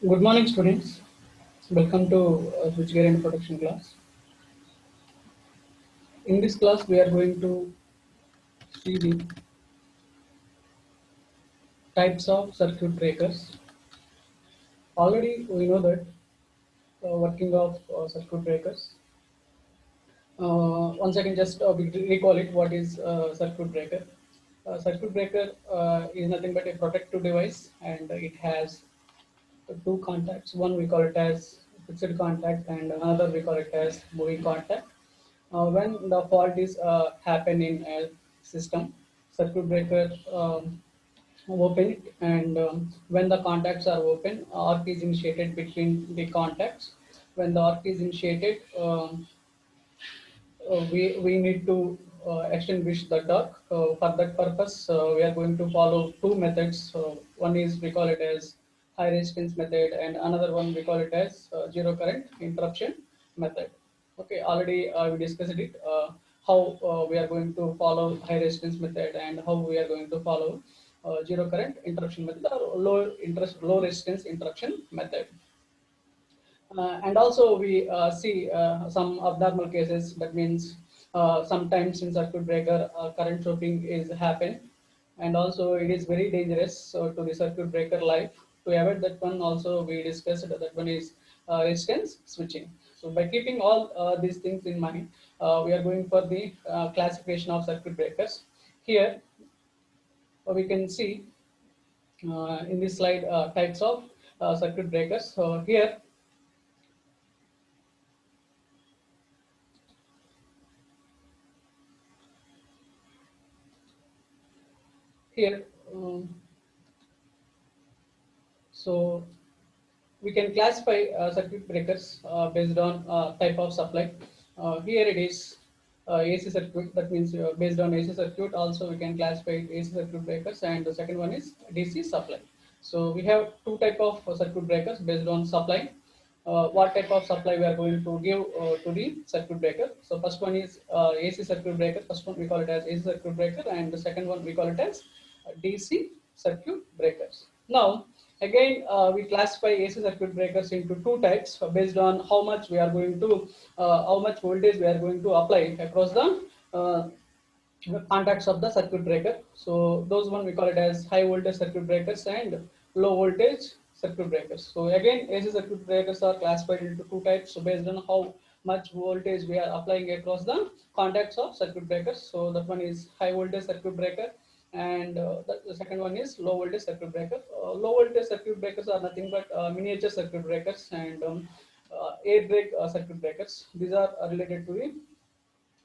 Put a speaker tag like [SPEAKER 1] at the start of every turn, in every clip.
[SPEAKER 1] Good morning, students. Welcome to switchgear and protection class. In this class, we are going to see the types of circuit breakers. Already, we know that working of circuit breakers. Once again, just we recall it. What is circuit breaker? Circuit breaker is nothing but a protective device, and it has two contacts. One we call it as fixed contact, and another we call it as moving contact. When the fault is happen in a system, circuit breaker open it, and when the contacts are open, arc is initiated between the contacts. When the arc is initiated, we need to extinguish the dark. For that purpose, we are going to follow two methods. One is we call it as high resistance method, and another one we call it as zero current interruption method. Okay, already we discussed it. How we are going to follow high resistance method and how we are going to follow zero current interruption method or low resistance interruption method. And also we see some abnormal cases. That means sometimes in circuit breaker current chopping is happen, and also it is very dangerous to the circuit breaker life. To avoid that one, also we discussed that one is resistance switching. So by keeping all these things in mind, we are going for the classification of circuit breakers. Here we can see in this slide types of circuit breakers. So here um, so we can classify circuit breakers based on type of supply. Here it is AC circuit. That means based on AC circuit. Also, we can classify AC circuit breakers, and the second one is DC supply. So we have two type of circuit breakers based on supply. What type of supply we are going to give to the circuit breaker? So first one is AC circuit breaker. First one we call it as AC circuit breaker, and the second one we call it as DC circuit breakers. Now, again, we classify AC circuit breakers into two types based on how much we are going to, how much voltage we are going to apply across the contacts of the circuit breaker. So those one we call it as high voltage circuit breakers and low voltage circuit breakers. So again, AC circuit breakers are classified into two types based on how much voltage we are applying across the contacts of circuit breakers. So that one is high voltage circuit breaker, and the second one is low voltage circuit breaker. Low voltage circuit breakers are nothing but miniature circuit breakers and air brake circuit breakers. These are related to the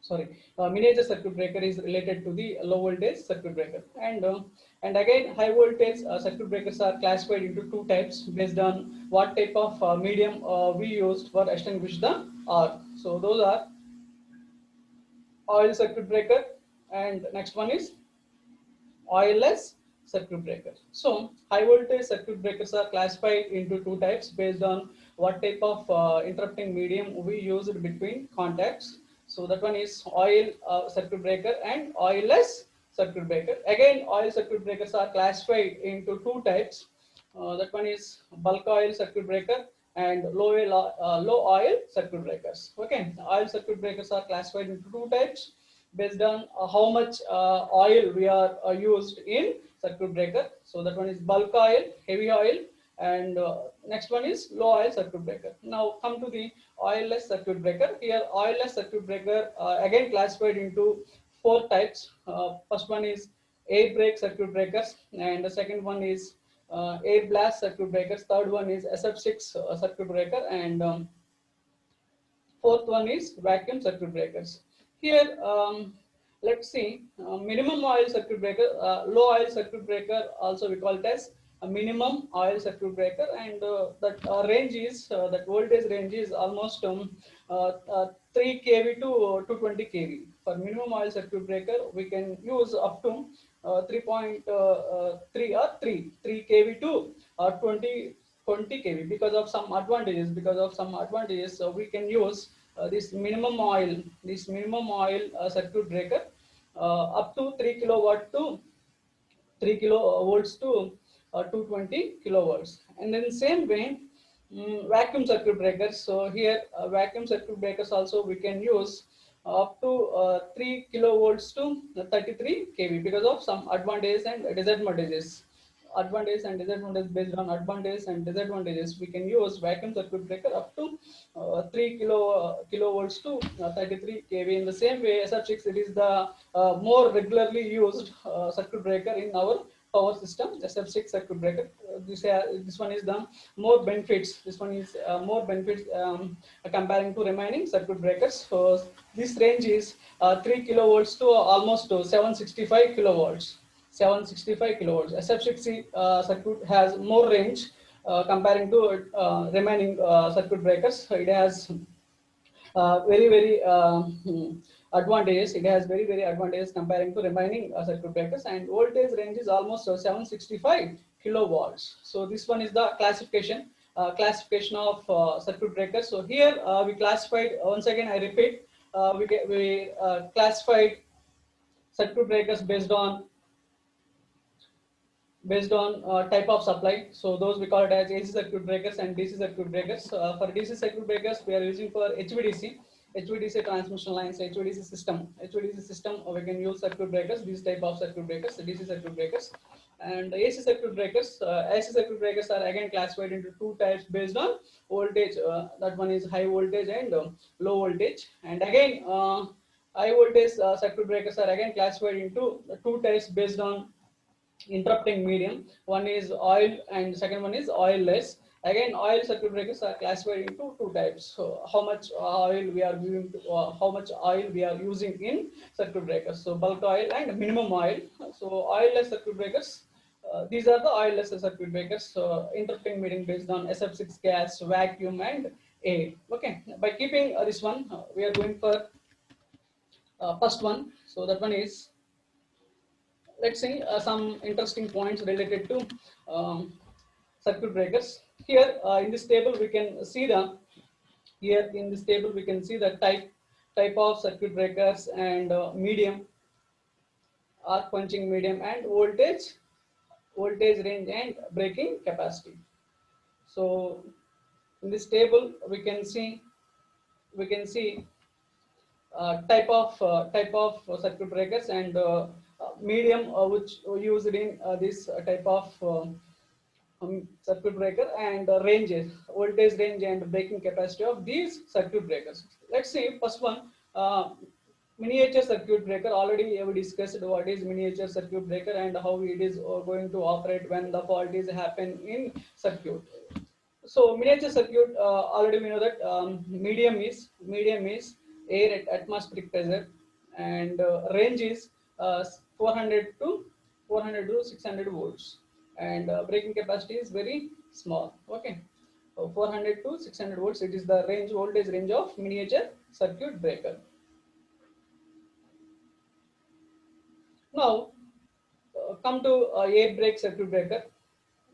[SPEAKER 1] sorry miniature circuit breaker is related to the low voltage circuit breaker, and again high voltage circuit breakers are classified into two types based on what type of medium we used for extinguish the arc. So those are oil circuit breaker, and next one is oilless circuit breaker. So high voltage circuit breakers are classified into two types based on what type of interrupting medium we used between contacts. So that one is oil circuit breaker and oilless circuit breaker. Again, oil circuit breakers are classified into two types. That one is bulk oil circuit breaker and low oil circuit breakers. Okay, oil circuit breakers are classified into two types based on how much oil we are used in circuit breaker. So that one is bulk oil, heavy oil, and next one is low oil circuit breaker. Now come to the oilless circuit breaker. Here oilless circuit breaker again classified into four types. First one is air brake circuit breakers, and the second one is air blast circuit breakers. Third one is SF6 circuit breaker, and fourth one is vacuum circuit breakers. Here, let's see, minimum oil circuit breaker, low oil circuit breaker, also we call it as a minimum oil circuit breaker, and that range is, that voltage range is almost 3 kV to 220 kV. For minimum oil circuit breaker, we can use up to 3.3 or 3 kV to 20 kV because of some advantages. So we can use this minimum oil circuit breaker up to 3 kilowatt to 3 kilovolts to 220 kilovolts. And then same way, Vacuum circuit breakers. So here vacuum circuit breakers also we can use up to 3 kilovolts to 33 kV because of some advantages and disadvantages. Advantages and disadvantages. Based on advantages and disadvantages, we can use vacuum circuit breaker up to 3 kilovolts to 33 kV. In the same way, SF6 it is the more regularly used circuit breaker in our power system. SF6 circuit breaker. This one is the more benefits. This one is more benefits comparing to remaining circuit breakers. So this range is 3 kilovolts to almost to 765 kilovolts. 765 kilovolts. SF6 circuit has more range comparing to remaining circuit breakers. It has very advantages. It has very advantages comparing to remaining circuit breakers, and voltage range is almost 765 kilovolts. So this one is the classification of circuit breakers. So here we classified, once again I repeat, we classified circuit breakers based on type of supply. So those we call it as AC circuit breakers and DC circuit breakers. For DC circuit breakers, we are using for HVDC transmission lines, HVDC system. HVDC system, we can use circuit breakers, these type of circuit breakers, DC circuit breakers. And AC circuit breakers are again classified into two types based on voltage. That one is high voltage and low voltage. And again, high voltage circuit breakers are again classified into two types based on interrupting medium. One is oil and second one is oilless. Again, oil circuit breakers are classified into two types. So how much oil we are giving to, how much oil we are using in circuit breakers. So bulk oil and minimum oil. So oilless circuit breakers, these are the oilless circuit breakers. So interrupting medium based on SF6 gas, vacuum and air. Okay, by keeping this one, we are going for first one. So that one is, let's see some interesting points related to circuit breakers. Here in this table we can see the here in this table we can see the type of circuit breakers and medium, arc punching medium, and voltage range and breaking capacity. So in this table we can see type of circuit breakers and medium which used in this type of circuit breaker, and ranges, voltage range and breaking capacity of these circuit breakers. Let's see first one, miniature circuit breaker. Already we discussed what is miniature circuit breaker and how it is going to operate when the fault is happen in circuit. So miniature circuit, already we know that medium is air at atmospheric pressure, and range is 400 to 600 volts, and breaking capacity is very small. Okay, so 400 to 600 volts. It is the voltage range of miniature circuit breaker. Now come to air brake circuit breaker.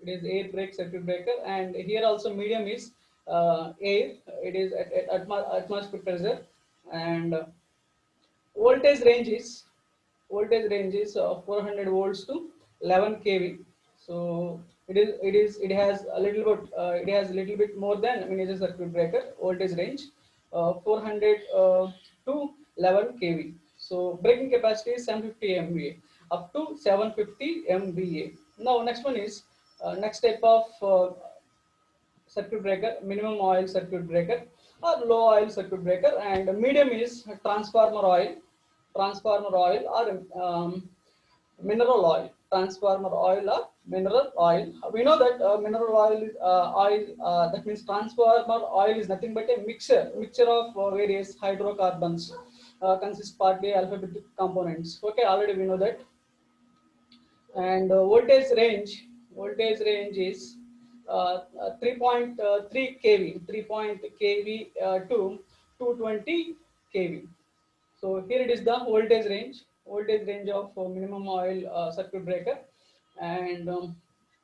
[SPEAKER 1] It is air brake circuit breaker, and here also medium is air. It is at atmospheric pressure, and voltage range is 400 volts to 11 kV. So it has a little bit more than miniature circuit breaker voltage range, 400 to 11 kV. So breaking capacity is 750 MVA, up to 750 MVA. Now next one is next type of circuit breaker, minimum oil circuit breaker or low oil circuit breaker, and medium is transformer oil or mineral oil, transformer oil or mineral oil. We know that mineral oil, that means transformer oil is nothing but a mixture of various hydrocarbons, consists partly alphabetic components. Okay, already we know that. And voltage range is 3.3 kV, 3 kV to 220 kV. So here it is the voltage range of minimum oil circuit breaker, and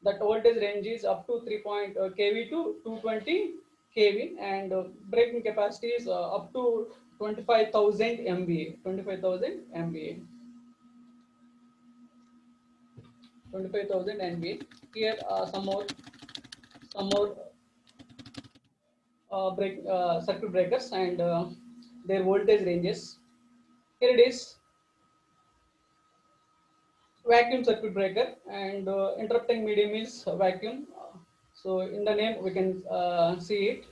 [SPEAKER 1] that voltage range is up to 3 kV to 220 kV, and breaking capacity is up to 25,000 MVA. 25,000 MVA. Here some more circuit breakers and their voltage ranges. Here it is, vacuum circuit breaker, and interrupting medium is vacuum. So in the name we can see it.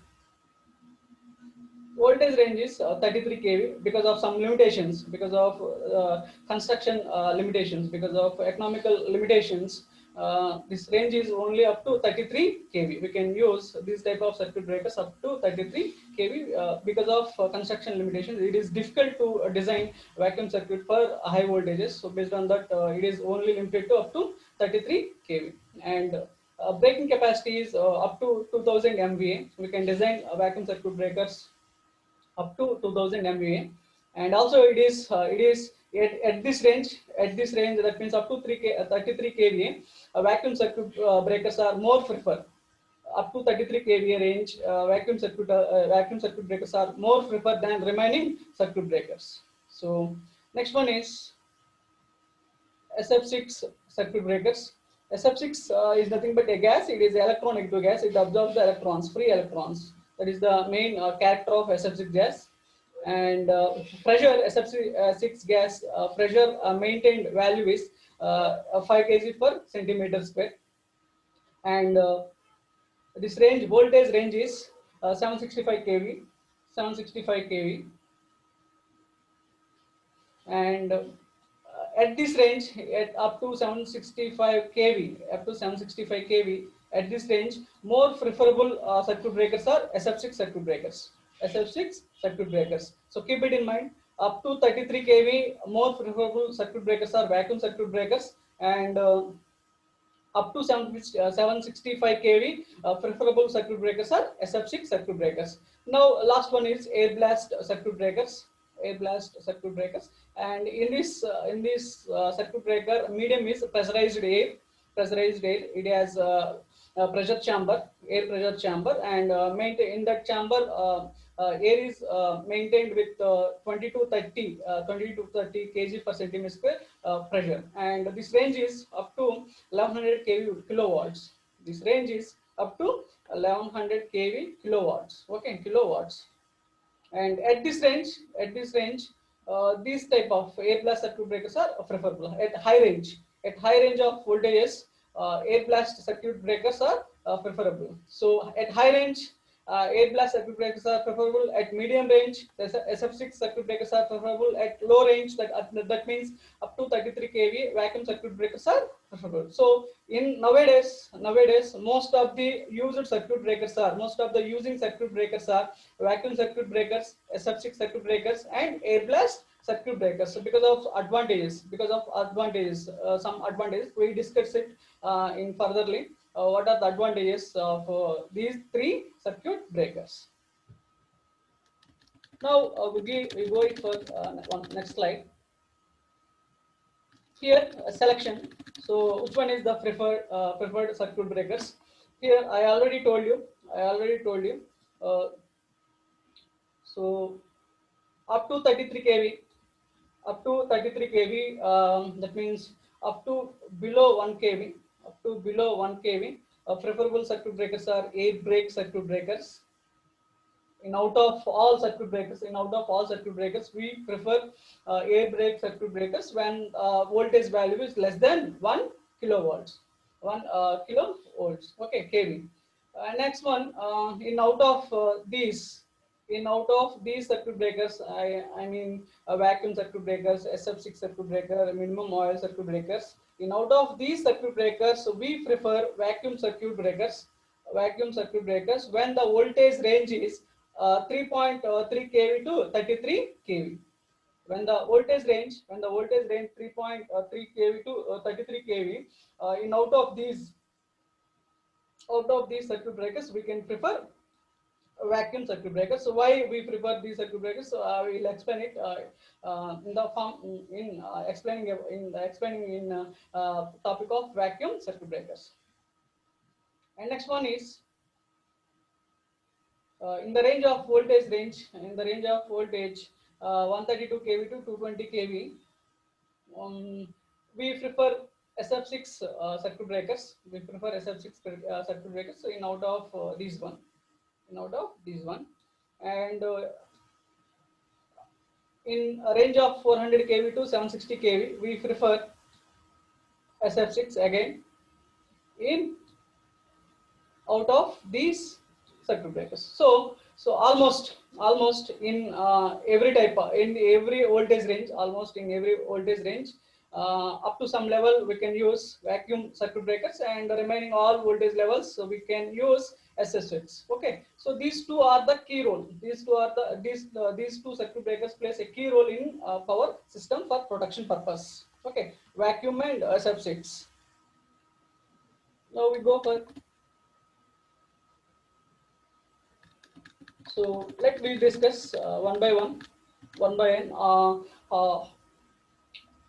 [SPEAKER 1] Voltage range is 33 kV because of some limitations, because of construction limitations, because of economical limitations. This range is only up to 33 kV. We can use this type of circuit breakers up to 33 kV because of construction limitations. It is difficult to design vacuum circuit for high voltages. So based on that, it is only limited to up to 33 kV. And breaking capacity is up to 2000 MVA. We can design vacuum circuit breakers up to 2000 MVA, and also it is at this range that means up to 33 kVA. Vacuum circuit breakers are more preferred. Up to 33 kVA range, vacuum circuit breakers are more preferred than remaining circuit breakers. So next one is SF6 circuit breakers. SF6 is nothing but a gas. It is electron negative gas. It absorbs the electrons, free electrons. That is the main character of SF6 gas. And pressure, SF6 gas pressure maintained value is 5 kg per centimeter square. And this range, voltage range is 765 kV, 765 kV. And at this range, at up to 765 kV, up to 765 kV, at this range, more preferable circuit breakers are SF6 circuit breakers. SF6 circuit breakers. So keep it in mind. Up to 33 kV, more preferable circuit breakers are vacuum circuit breakers, and up to 765 kV, preferable circuit breakers are SF6 circuit breakers. Now, last one is air blast circuit breakers. Air blast circuit breakers, and in this circuit breaker, medium is pressurized air. Pressurized air. It has a pressure chamber, air pressure chamber, and maintain in that chamber. Air is maintained with 20 to 30 kg per centimeter square pressure, and this range is up to 1100 kV kilowatts. This range is up to 1100 kV kilowatts. Okay, kilowatts. And at this range, these type of air blast circuit breakers are preferable. At high range of voltages, air blast circuit breakers are preferable. So at high range, air blast circuit breakers are preferable. At medium range, the SF6 circuit breakers are preferable. At low range, that means up to 33 kV, vacuum circuit breakers are preferable. So in nowadays, most of the using circuit breakers are vacuum circuit breakers, SF6 circuit breakers, and air blast circuit breakers. So because of advantages, some advantages we discuss it in furtherly. What are the advantages of these three circuit breakers? Now we go it for next slide. Here selection. So which one is the preferred circuit breakers? Here I already told you. Uh, so up to 33 kV, that means up to below 1 kV, preferable circuit breakers are air brake circuit breakers. In out of all circuit breakers, we prefer air brake circuit breakers when voltage value is less than 1 kilovolts, 1 kilovolts. Okay, kV. Next one, in out of these circuit breakers, I mean vacuum circuit breakers, SF6 circuit breaker, minimum oil circuit breakers. In out of these circuit breakers, we prefer vacuum circuit breakers when the voltage range is 3.3 kV to 33 kV. When the voltage range 3.3 kV to 33 kV, in out of these circuit breakers, we can prefer vacuum circuit breakers. So why we prefer these circuit breakers? So I will explain it in the form in explaining in topic of vacuum circuit breakers. And next one is in the range of voltage 132 kV to 220 kV. We prefer SF6 circuit breakers. We prefer SF6 circuit breakers. So in out of these one. out of these one. And in a range of 400 kV to 760 kV, we prefer SF6 again in out of these circuit breakers. So almost in every type in every voltage range, almost in every voltage range, up to some level we can use vacuum circuit breakers, and the remaining all voltage levels, so we can use SSX. Okay, so these two are the key role. These two circuit breakers plays a key role in power system for protection purpose. Okay, vacuum and SF6. Now we go for. So let we discuss one by one by one,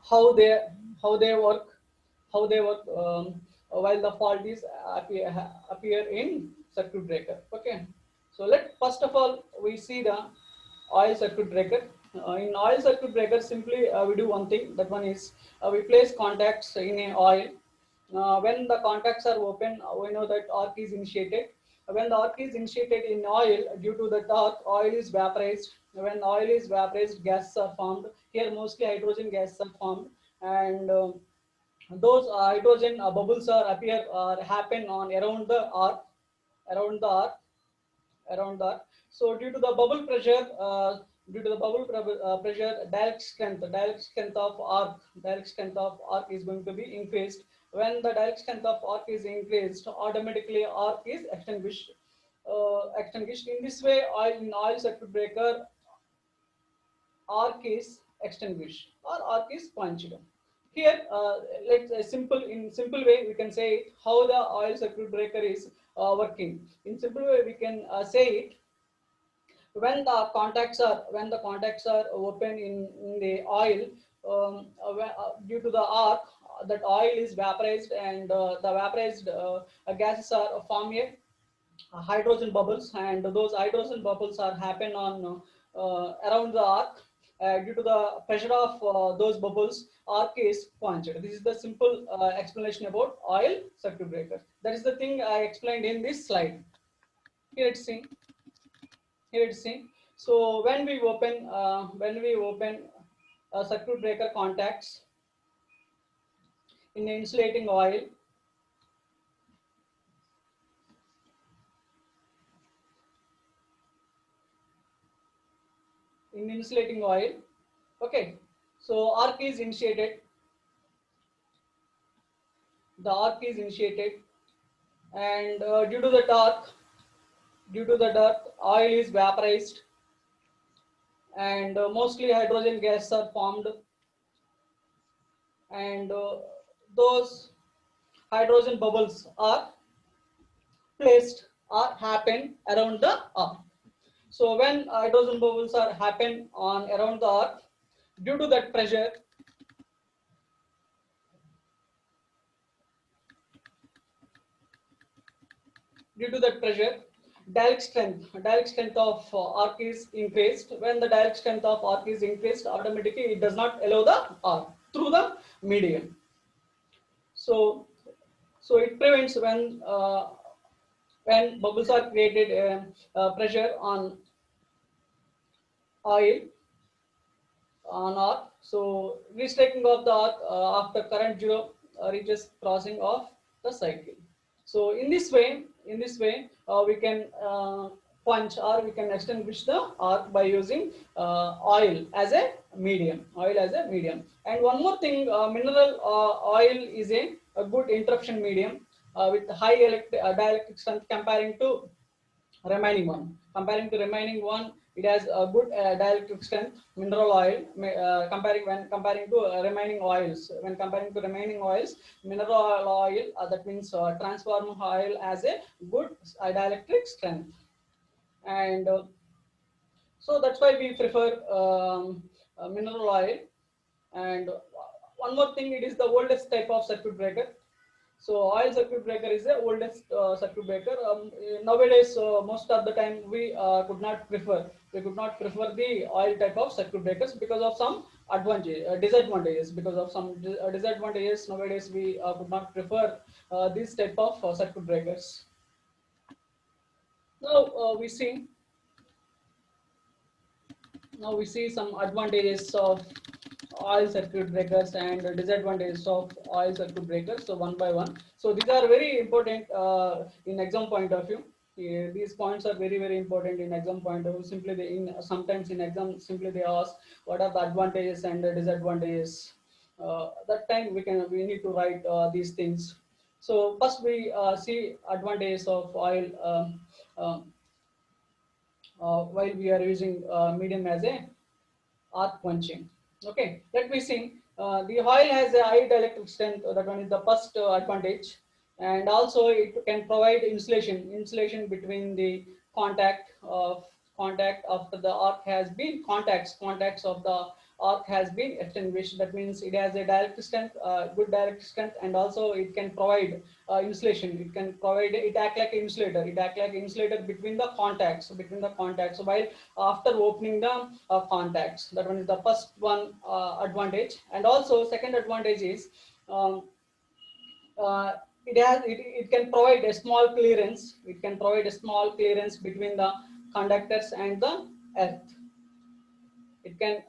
[SPEAKER 1] how they how they work, how they work while the fault is appear in circuit breaker. Okay, so let first of all we see the oil circuit breaker. In oil circuit breaker, simply we do one thing. That one is we place contacts in a oil. When the contacts are open, we know that arc is initiated. When the arc is initiated in oil, due to the arc, oil is vaporized. When oil is vaporized, gases are formed. Here, mostly hydrogen gases are formed, and those hydrogen bubbles are appear or happen on around the arc, around that. So due to the pressure, direct strength of arc is going to be increased. When the direct strength of arc is increased, automatically arc is extinguished. Extinguished. In this way, in oil circuit breaker, arc is extinguished or arc is quenched. Here, let's in simple way we can say it, how the oil circuit breaker is working. In simple way, we can say it when the contacts are open in the oil, due to the arc, that oil is vaporized, and the vaporized gases are forming hydrogen bubbles, and those hydrogen bubbles are happen on around the arc. Due to the pressure of those bubbles, arc is quenched. This is the simple explanation about oil circuit breaker. That is the thing I explained in this slide. Here it's seen. Here it's seen. So when we open circuit breaker contacts in insulating oil, okay, so arc is initiated. The arc is initiated, and due to the dark, oil is vaporized, and mostly hydrogen gas are formed, and those hydrogen bubbles are placed or happen around the arc. So when hydrogen bubbles are happen on around the arc, due to that pressure, direct strength of arc is increased. When the direct strength of arc is increased, automatically it does not allow the arc through the medium. So it prevents when bubbles are created, pressure on oil on arc. So restaking of the arc after current zero reaches crossing of the cycle. So in this way, we can punch or we can extinguish the arc by using oil as a medium. Oil as a medium. And one more thing, mineral oil is a good interruption medium with high dielectric strength comparing to remaining one. Comparing to remaining one, it has a good dielectric strength. Mineral oil, comparing to remaining oils. When comparing to remaining oils, mineral oil, that means transformer oil, has a good dielectric strength, and so that's why we prefer mineral oil. And one more thing, it is the oldest type of circuit breaker. So oil circuit breaker is the oldest circuit breaker. Nowadays, most of the time we could not prefer the oil type of circuit breakers because of some disadvantages. Because of some disadvantages, nowadays we could not prefer this type of circuit breakers. Now we see some advantages of oil circuit breakers and disadvantages of oil circuit breakers. So one by one. So these are very important in exam point of view. Yeah, these points are very important in exam point of view. Simply sometimes in exam simply they ask what are the advantages and the disadvantages. That time we need to write these things. So first we see advantages of oil. While we are using medium as a arc quenching. Okay, let me see. The oil has a high dielectric strength. That one is the first advantage, and also it can provide insulation between the contact after the arc has been contacts of the arc has been extinguished. That means it has a direct strength, good direct strength, and also it can provide insulation. It can provide, it act like insulator. It act like insulator between the contacts while after opening the contacts. That one is the first one advantage. And also second advantage is um, it can provide a small clearance. It can provide a small clearance between the conductors and the earth. It can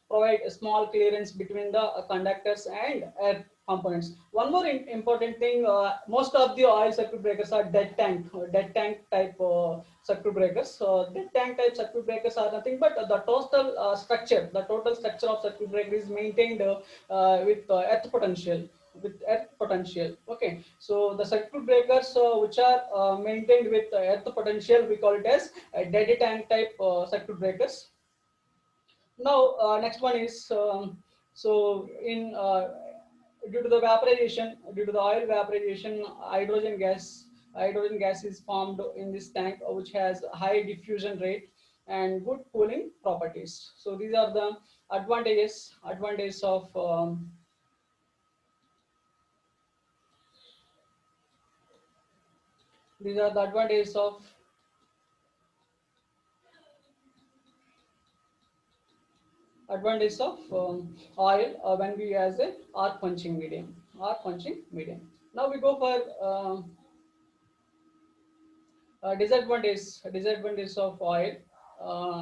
[SPEAKER 1] provide a small clearance between the conductors and earth components. One more important thing, most of the oil circuit breakers are dead tank type circuit breakers. So dead tank type circuit breakers are nothing but the total structure of circuit breaker is maintained with earth potential. Okay, so the circuit breakers which are maintained with earth potential, we call it as dead tank type circuit breakers. Now, next one is so in due to the oil vaporization, hydrogen gas is formed in this tank, which has high diffusion rate and good cooling properties. So these are the advantages of these are the advantages of oil when we as a arc punching medium. Now we go for disadvantage of oil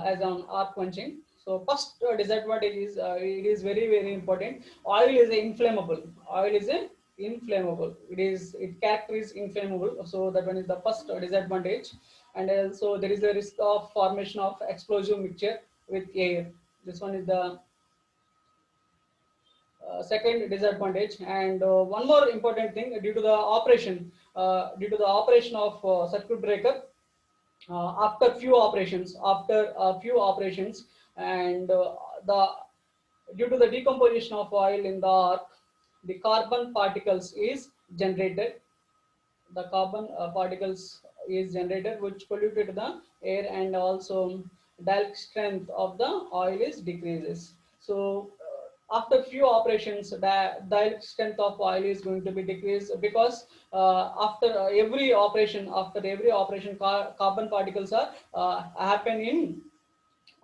[SPEAKER 1] as an arc quenching. So first disadvantage is it is very important. Oil is inflammable. Oil is a inflammable. It character is inflammable. So that one is the first disadvantage, and also there is a risk of formation of explosive mixture with air. This one is the second disadvantage. And one more important thing, due to the operation of circuit breaker, after a few operations, and the due to the decomposition of oil in the arc, the carbon particles is generated. The carbon particles is generated, which polluted the air, and also dielectric strength of the oil is decreases. So after few operations, the dielectric strength of oil is going to be decreased, because after every operation, carbon particles are happen in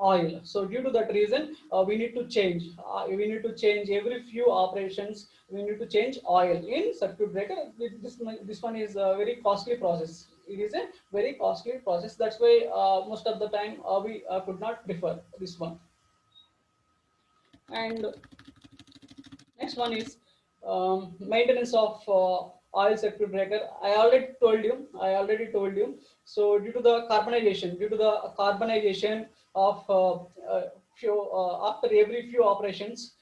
[SPEAKER 1] oil. So due to that reason, we need to change. Every few operations. We need to change oil in circuit breaker. This one is a very costly process. It is a very costly process. That's why most of the time we could not prefer this one. And next one is maintenance of oil circuit breaker. I already told you. So due to the carbonization of after every few operations,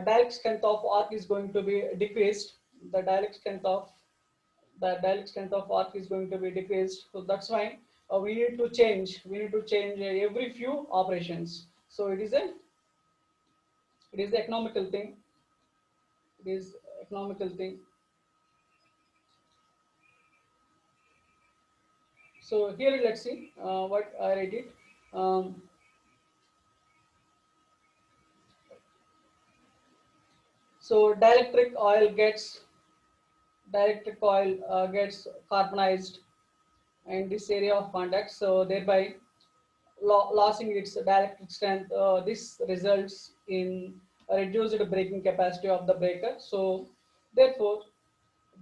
[SPEAKER 1] direct strength of arc is going to be decreased. The direct strength of arc is going to be decreased. So that's why we need to change. Every few operations. So it is the economical thing. It is economical thing. So here let's see what I did. Um, so dielectric oil gets carbonized in this area of contact. So thereby losing its dielectric strength. This results in a reduced breaking capacity of the breaker. So therefore,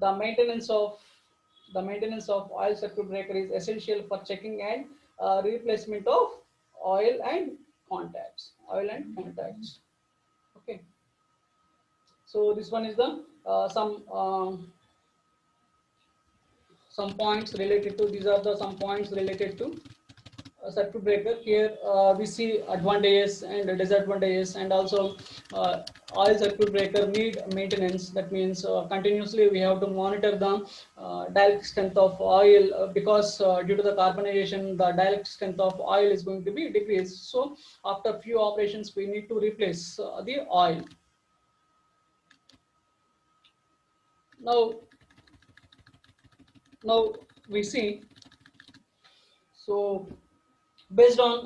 [SPEAKER 1] the maintenance of The maintenance of oil circuit breaker is essential for checking and replacement of oil and contacts. Oil and contacts. Okay. So this one is the some points related to, these are the some points related to circuit breaker. Here we see advantages and disadvantages, and also oil circuit breaker need maintenance. That means continuously we have to monitor the dielectric strength of oil, because due to the carbonization the dielectric strength of oil is going to be decreased. So after few operations we need to replace the oil. Now, now we see, so based on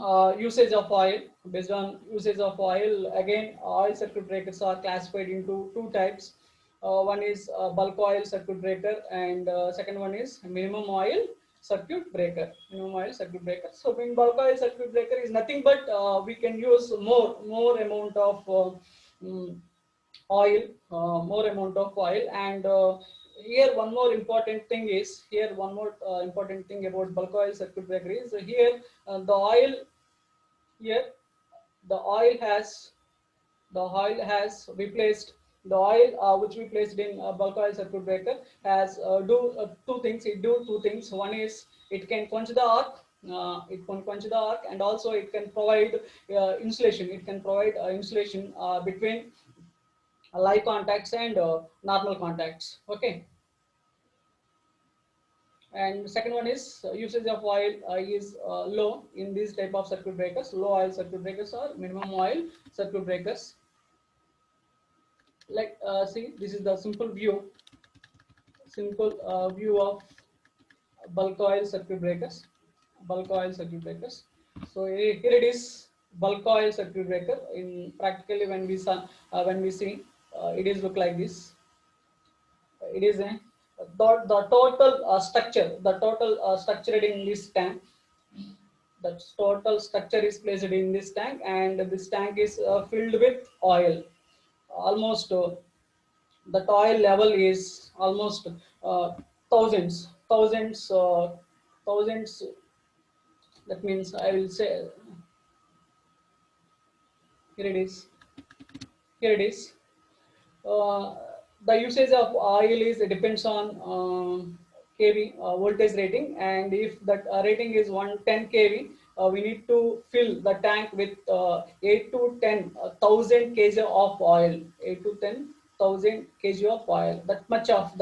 [SPEAKER 1] based on usage of oil, again oil circuit breakers are classified into two types. One is bulk oil circuit breaker, and second one is minimum oil circuit breaker. Minimum oil circuit breaker. So in bulk oil circuit breaker is nothing but we can use more amount of mm, oil, more amount of oil. And here one more important thing is, here one more important thing about bulk oil circuit breaker is, here the oil, here the oil has, the oil has replaced, the oil which we placed in bulk oil circuit breaker has do two things. It do two things. One is it can quench the arc, it can quench the arc, and also it can provide insulation. It can provide insulation between live contacts and normal contacts. Okay. And second one is usage of oil is low in these type of circuit breakers. Low oil circuit breakers or minimum oil circuit breakers. Like see, this is the simple view of bulk oil circuit breakers. Bulk oil circuit breakers. So here it is, bulk oil circuit breaker. In practically when we saw, when we see, it is look like this. It is a the total structure, the total structure in this tank. The total structure is placed in this tank, and this tank is filled with oil. Almost the oil level is almost thousands. That means I will say, here it is. Here it is. Uh, the usage of oil is, it depends on kV voltage rating, and if that rating is 110 kV, we need to fill the tank with 8 to 10 thousand kg of oil. 8 to 10 thousand kg of oil. That much of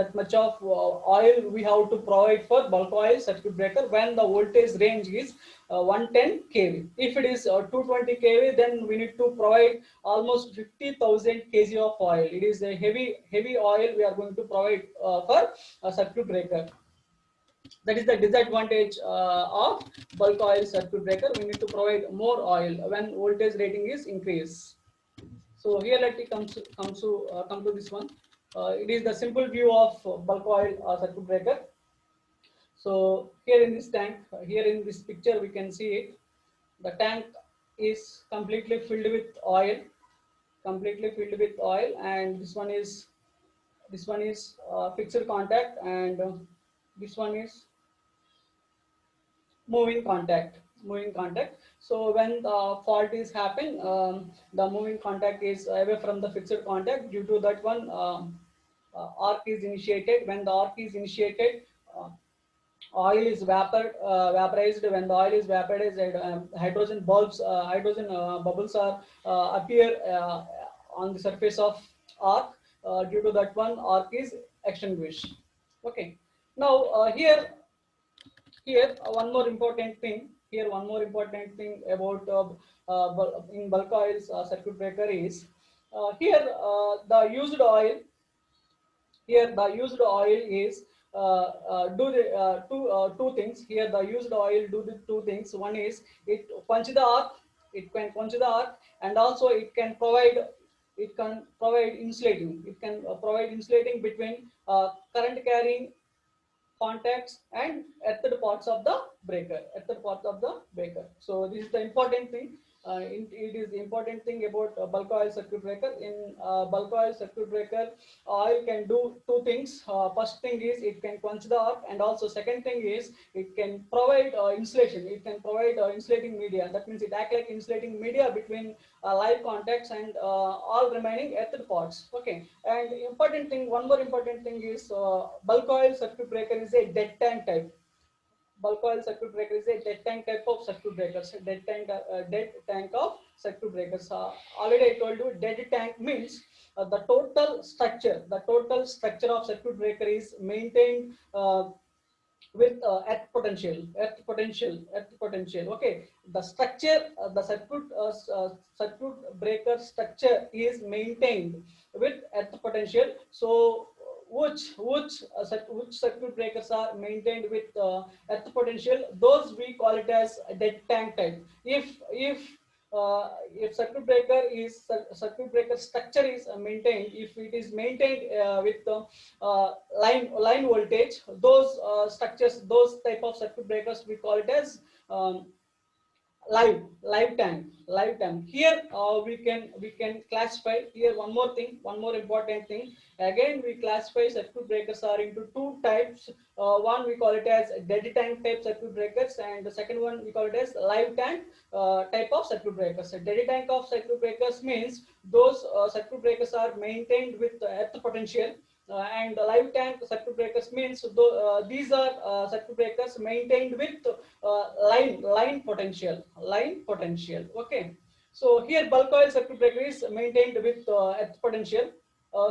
[SPEAKER 1] oil we have to provide for bulk oil circuit breaker when the voltage range is 110 kV. If it is 220 kV, then we need to provide almost 50,000 kg of oil. It is a heavy oil we are going to provide for a circuit breaker. That is the disadvantage of bulk oil circuit breaker. We need to provide more oil when voltage rating is increased. So here let me come to this one. It is the simple view of bulk oil circuit breaker. So here in this tank, here in this picture, we can see it. The tank is completely filled with oil, and this one is fixed contact, and this one is moving contact. So when the fault is happen, the moving contact is away from the fixed contact. Due to that one, arc is initiated. When the arc is initiated, oil is vaporized. When the oil is vaporized, hydrogen bubbles are appear on the surface of arc. Due to that one, arc is extinguished. Okay. Now here one more important thing. Here one more important thing about in bulk oils circuit breaker is, here the used oil. Here the used oil is do the two things. Here the used oil do the two things. One is it quench the arc. It can quench the arc, and also it can provide insulating. It can provide insulating between current carrying contacts and earthed parts of the breaker. So this is the important thing. it is the important thing about bulk oil circuit breaker. In bulk oil circuit breaker, oil can do two things. First thing is it can quench the arc, and also second thing is it can provide insulation. It can provide insulating media. That means it act like insulating media between live contacts and all remaining earthed parts. Okay, and important thing, one more important thing is bulk oil circuit breaker is a dead tank type. Bulk oil circuit breaker is a dead tank type of circuit breakers. Dead tank of circuit breakers. Already I told you, dead tank means the total structure of circuit breaker is maintained with earth potential. Okay, the structure, the circuit breaker structure is maintained with earth potential. So which circuit breakers are maintained with earth potential, those we call it as dead tank type. If circuit breaker structure is maintained, if it is maintained with line voltage, those structures, those type of circuit breakers, we call it as um, live tank. Here we can classify here one more thing, one more important thing. Again, we classify circuit breakers are into two types. One we call it as dead tank type circuit breakers, and the second one we call it as live tank type of circuit breakers. A dead tank of circuit breakers means those circuit breakers are maintained with earth potential, and the live tank circuit breakers means these are circuit breakers maintained with line potential. Okay, so here bulk oil circuit breaker is maintained with earth potential,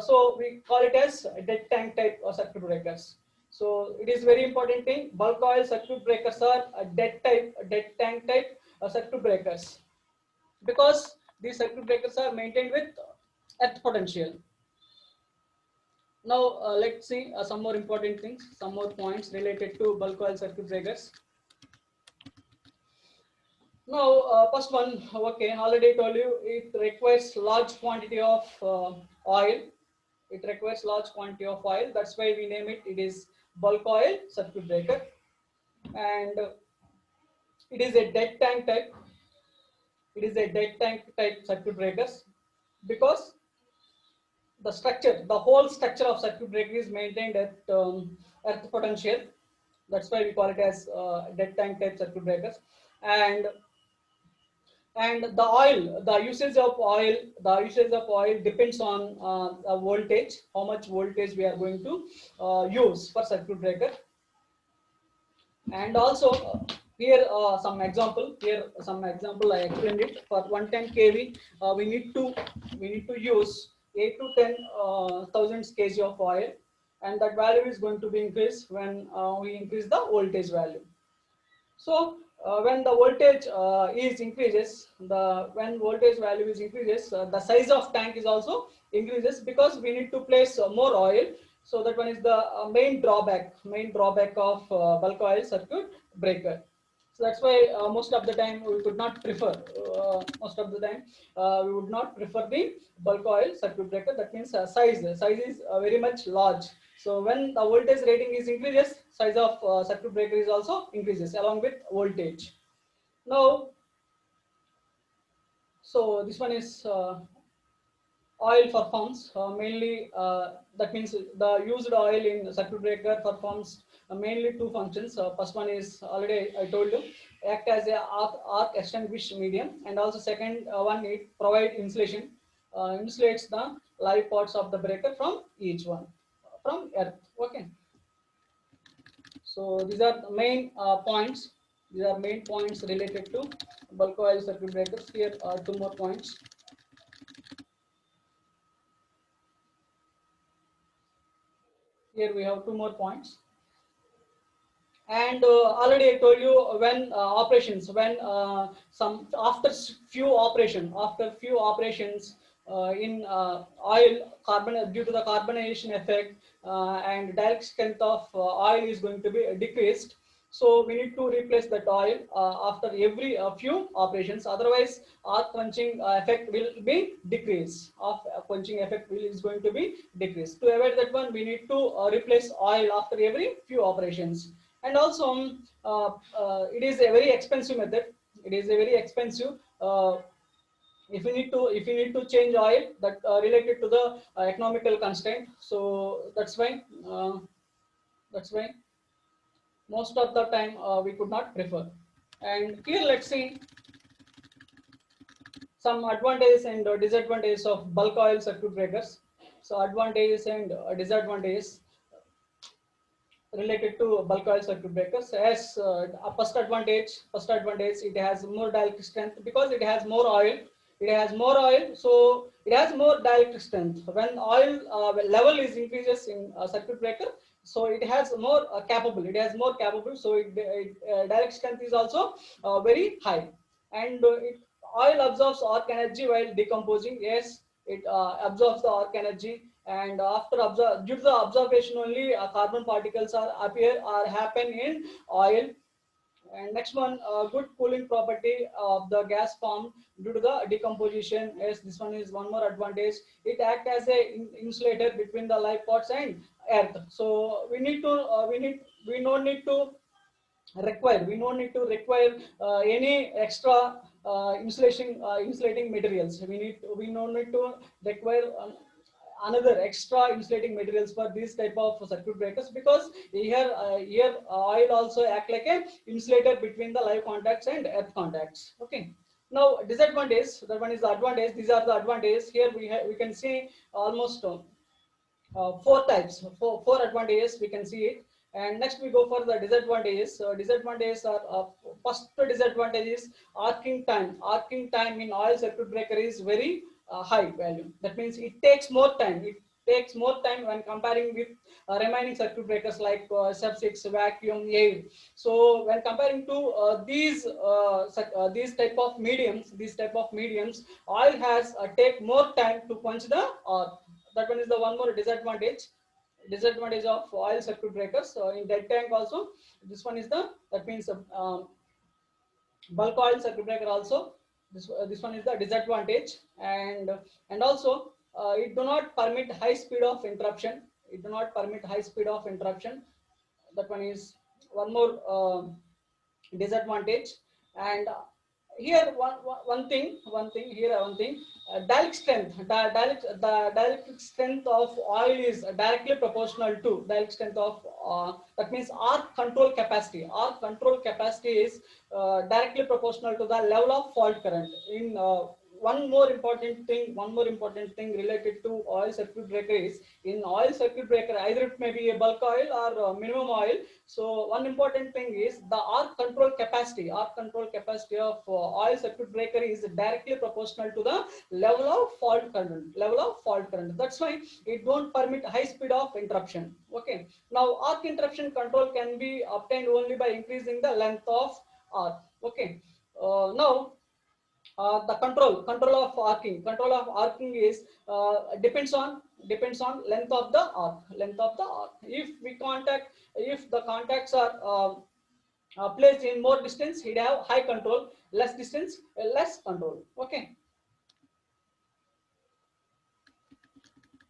[SPEAKER 1] so we call it as dead tank type circuit breakers. So it is very important thing, bulk oil circuit breakers are a dead tank type circuit breakers, because these circuit breakers are maintained with earth potential. Now let's see some more important things, some more points related to bulk oil circuit breakers. Now, first one, okay, already told you it requires large quantity of oil. It requires large quantity of oil. That's why we name it. It is bulk oil circuit breaker, and it is a dead tank type. It is a dead tank type circuit breakers, because the whole structure of circuit breaker is maintained at earth potential. That's why we call it as dead tank type circuit breakers, and the usage of oil depends on voltage, how much voltage we are going to use for circuit breaker. And also here some example I explained it. For 110 kV we need to use 8 to 10 thousands kg of oil, and that value is going to be increased when we increase the voltage value. So when the voltage is increases, when voltage value is increases, the size of tank is also increases, because we need to place more oil. So that one is the main drawback of bulk oil circuit breaker. So that's why most of the time we could not prefer. We would not prefer the bulk oil circuit breaker. That means size is very much large. So when the voltage rating is increases, size of circuit breaker is also increases along with voltage. Now, so this one is oil performs mainly. That means the used oil in circuit breaker performs mainly two functions. First one is already I told you, act as a arc extinguish medium, and also second one, it provide insulation, insulates the live parts of the breaker from each one from earth. Okay, so these are the main points. These are main points related to bulk oil circuit breakers. Here are two more points. Here we have two more points. And already I told you, when operations, when some after few operations in oil carbon, due to the carbonization effect, and direct strength of oil is going to be decreased. So we need to replace that oil after every few operations. Otherwise, arc quenching effect will be decreased. Quenching effect is going to be decreased. To avoid that one, we need to replace oil after every few operations. And also it is a very expensive method. It is a very expensive uh, if you need to change oil that related to the economical constraint. So uh, that's why most of the time we could not prefer. And here let's see some advantages and disadvantages of bulk oil circuit breakers. So advantages and disadvantages related to bulk oil circuit breakers. As a first advantage, it has more dielectric strength because it has more oil. It has more oil, so it has more dielectric strength. When oil level is increases in circuit breaker, so it has more capable. It has more capable, so dielectric strength is also very high, and oil absorbs arc energy while decomposing. Yes, it absorbs the arc energy, and due to the absorption only carbon particles are appear or happen in oil. And next one, good cooling property of the gas formed due to the decomposition. Yes, this one is one more advantage. It acts as a insulator between the life pods and earth. So we don't need to require any extra insulating materials. We don't need to require another extra insulating materials for these type of circuit breakers, because here oil also act like a insulator between the live contacts and earth contacts. Okay, now disadvantage, that one is the advantage. These are the advantages. Here we can see almost four types, four advantages we can see it. And next we go for the disadvantages. Disadvantages are first disadvantage is arcing time in oil circuit breaker is very high value. That means it takes more time. It takes more time when comparing with remaining circuit breakers like sub-6, vacuum, air. So when comparing to these type of mediums, oil has take more time to quench the arc. That one is the one more disadvantage of oil circuit breakers. So in dead tank also, this one is the, that means bulk oil circuit breaker also, this one is the disadvantage. And also it do not permit high speed of interruption. It do not permit high speed of interruption. That one is one more disadvantage. And here one thing here one thing dielectric strength, the dielectric strength of oil is directly proportional to dielectric strength of that means arc control capacity. Arc control capacity is directly proportional to the level of fault current. In one more important thing related to oil circuit breaker is, in oil circuit breaker either it may be a bulk oil or minimum oil. So one important thing is the arc control capacity. Arc control capacity of oil circuit breaker is directly proportional to the level of fault current. That's why it don't permit high speed of interruption. Okay. Now arc interruption control can be obtained only by increasing the length of arc. Okay. Now the control of arcing is depends on length of the arc. If the contacts are placed in more distance, it have high control. Less distance, less control. Okay,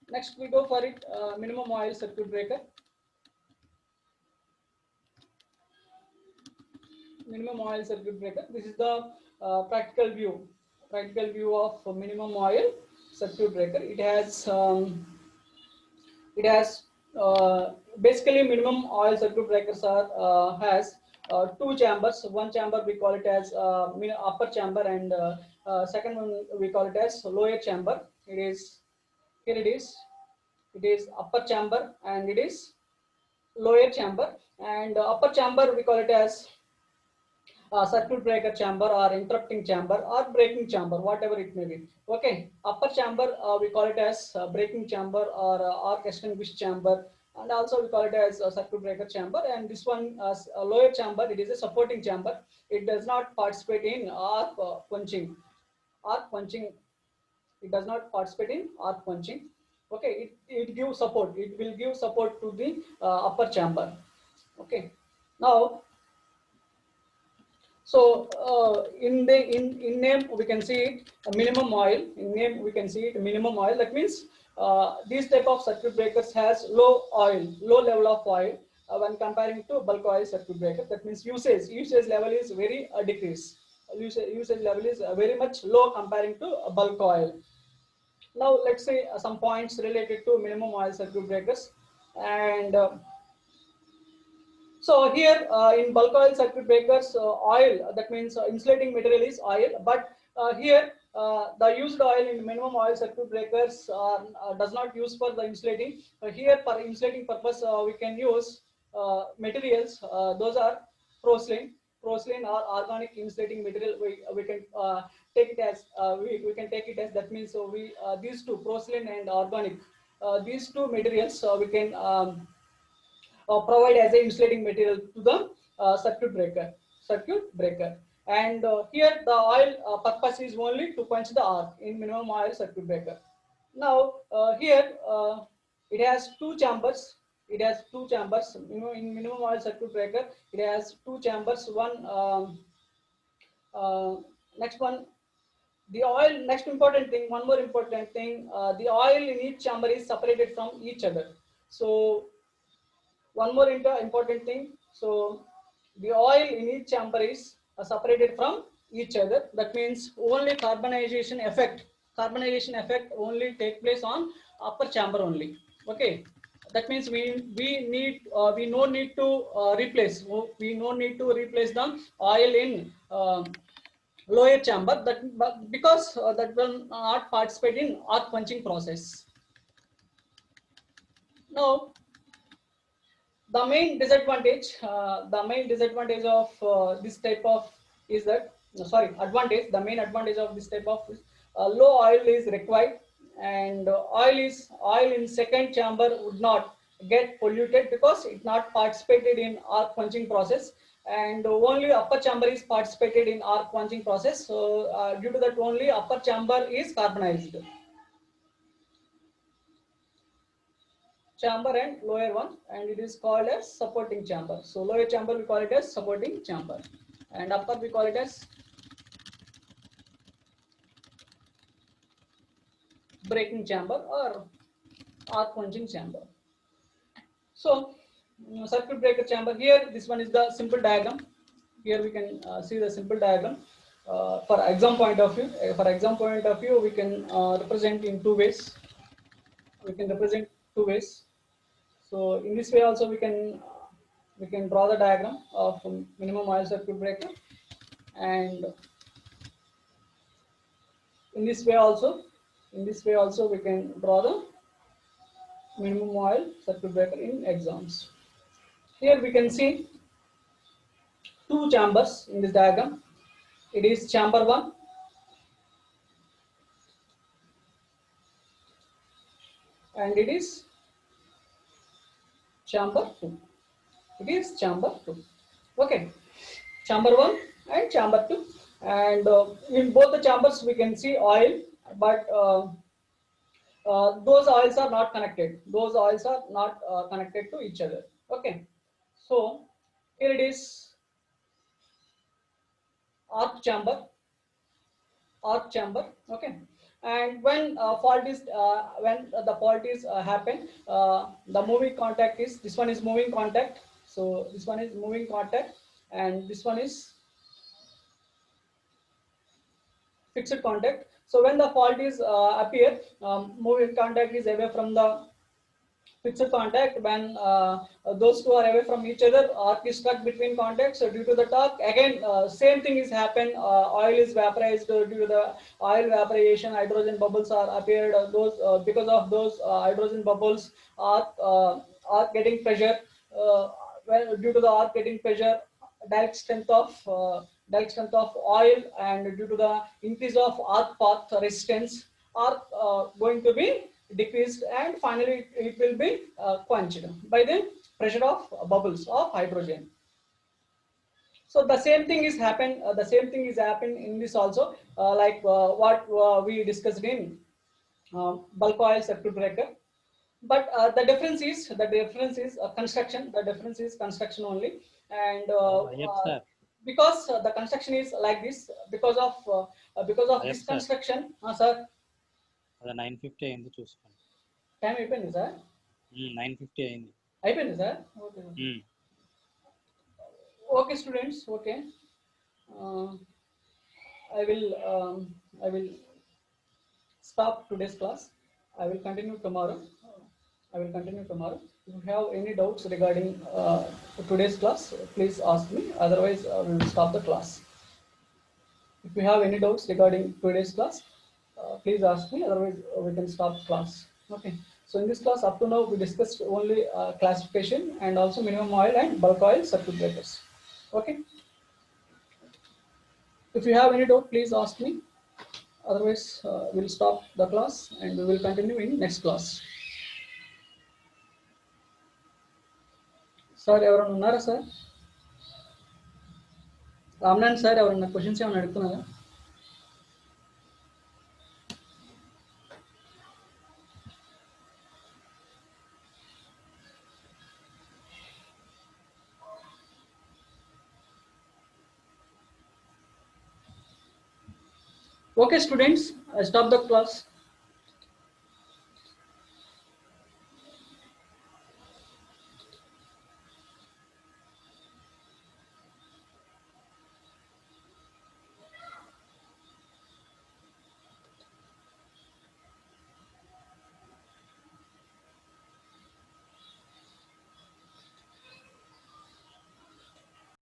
[SPEAKER 1] next we go for it, minimum oil circuit breaker. Minimum oil circuit breaker, this is the practical view of minimum oil circuit breaker. It has basically minimum oil circuit breakers are has two chambers. One chamber we call it as upper chamber, and second one we call it as lower chamber. It is here it is upper chamber and it is lower chamber. And upper chamber we call it as circuit breaker chamber or interrupting chamber or braking chamber, whatever it may be. Okay, upper chamber we call it as braking chamber or arc extinguished chamber, and also we call it as circuit breaker chamber. And this one lower chamber, it is a supporting chamber. It does not participate in arc punching. Arc punching, it does not participate in arc punching. Okay, it gives support. It will give support to the upper chamber. Okay, now so in name we can see it minimum oil. In name we can see it minimum oil. That means these type of circuit breakers has low level of oil when comparing to bulk oil circuit breaker. That means usage level is very decreased. usage level is very much low comparing to bulk oil. Now let's say some points related to minimum oil circuit breakers. And so here in bulk oil circuit breakers, oil, that means insulating material is oil, but here the used oil in minimum oil circuit breakers does not use for the insulating. Here for insulating purpose we can use materials, those are porcelain. Porcelain or organic insulating material, we can take it as we can take it as, that means so we these two, porcelain and organic, these two materials we can provide as a insulating material to the circuit breaker. And here the oil purpose is only to quench the arc in minimum oil circuit breaker. Now here it has two chambers. It has two chambers. In minimum oil circuit breaker, it has two chambers. One next one, the oil. Next important thing, one more important thing, the oil in each chamber is separated from each other. So one more important thing, so the oil in each chamber is separated from each other. That means only carbonization effect only take place on upper chamber only. Okay, that means we no need to replace the oil in lower chamber, that because that will not participate in arc quenching process. Now the main disadvantage of this type of is that, sorry, advantage, the main advantage of this type of low oil is required. And oil in second chamber would not get polluted because it not participated in arc quenching process, and only upper chamber is participated in arc quenching process. So due to that, only upper chamber is carbonized chamber and lower one, and it is called as supporting chamber. So lower chamber we call it as supporting chamber, and upper we call it as breaking chamber or arc quenching chamber. So circuit breaker chamber, here this one is the simple diagram. Here we can see the simple diagram. For exam point of view, we can represent in two ways. So in this way also we can draw the diagram of minimum oil circuit breaker, and in this way also we can draw the minimum oil circuit breaker in exams. Here we can see two chambers in this diagram. It is chamber 1 and it is chamber 2. It is chamber 2. Okay, chamber 1 and chamber 2, and in both the chambers we can see oil, but those oils are not connected. Those oils are not connected to each other. Okay, so here it is arc chamber. Okay, and when the fault is happen, the moving contact is, this one is moving contact. So this one is moving contact, and this one is fixed contact. So when the fault is appear, moving contact is away from the fixed contact. When those two are away from each other, arc is stuck between contacts. So due to the torque, again same thing is happen. Oil is vaporized due to the oil vaporization. Hydrogen bubbles are appeared. Those because of those hydrogen bubbles, arc getting pressure. Well, due to the arc getting pressure, direct strength of oil, and due to the increase of arc path resistance, are going to be decreased, and finally it will be quenched by the pressure of bubbles of hydrogen. So the same thing is happen. In this also, like what we discussed in bulk oil circuit breaker. But the difference is construction. The difference is construction only, and
[SPEAKER 2] Yes, sir.
[SPEAKER 1] because the construction is like this, because of
[SPEAKER 2] Yes,
[SPEAKER 1] this
[SPEAKER 2] sir.
[SPEAKER 1] construction, sir,
[SPEAKER 2] అది 950 అయింది చూసుకోండి.
[SPEAKER 1] time అయిపోయింది sir.
[SPEAKER 2] 950 అయింది.
[SPEAKER 1] అయిపోయింది sir. Okay. Okay, students. Okay. Uh, I will I will stop today's class. I will continue tomorrow. I will continue tomorrow. If you have any doubts regarding today's class, please ask me. Otherwise, we will stop the class. If you have any doubts regarding today's class, please ask me. Otherwise, we can stop class. Okay. So in this class, up to now, we discussed only classification and also minimum oil and bulk oil circuit breakers. Okay. If you have any doubt, please ask me. Otherwise, we'll stop the class and we will continue in next class. Sir ఎవరైనా ఉన్నారా sir? Ramanarayana sir ఎవరైనా questions ఏమైనా అడుగుతున్నారా? Okay, students, I stop the class.